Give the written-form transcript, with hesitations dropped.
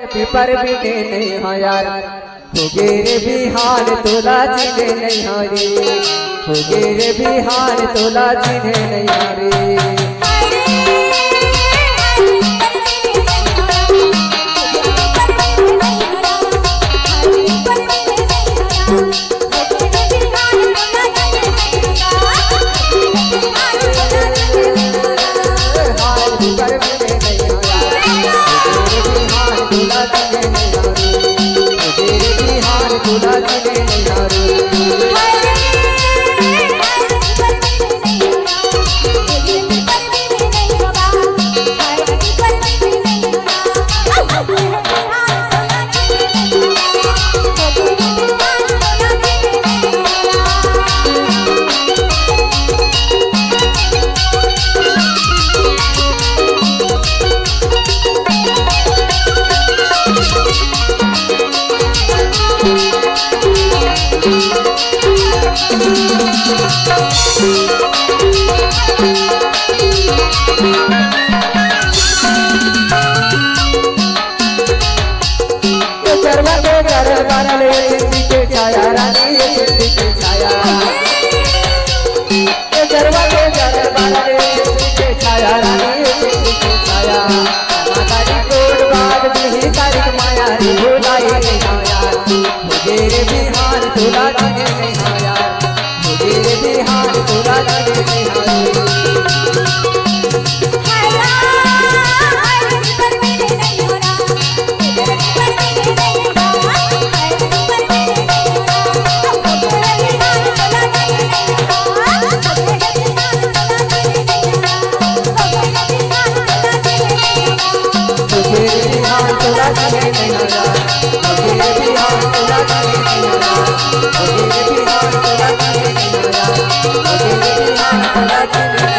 paper भी नहीं हो यार होगे रे बिहार तोला चिन्हे नहीं हो रे होगे रे बिहार तोला चिन्हे नहीं हो रे बिहार तोला चिन्हे नहीं हो यार मुझे बिहार तोला चिन्हे नहीं हो बिहार तोला चिन्हे नहीं हो यार बिहार तोला चिन्हे नहीं हो यार बिहार तोला चिन्हे नहीं हो यार बिहार तोला चिन्हे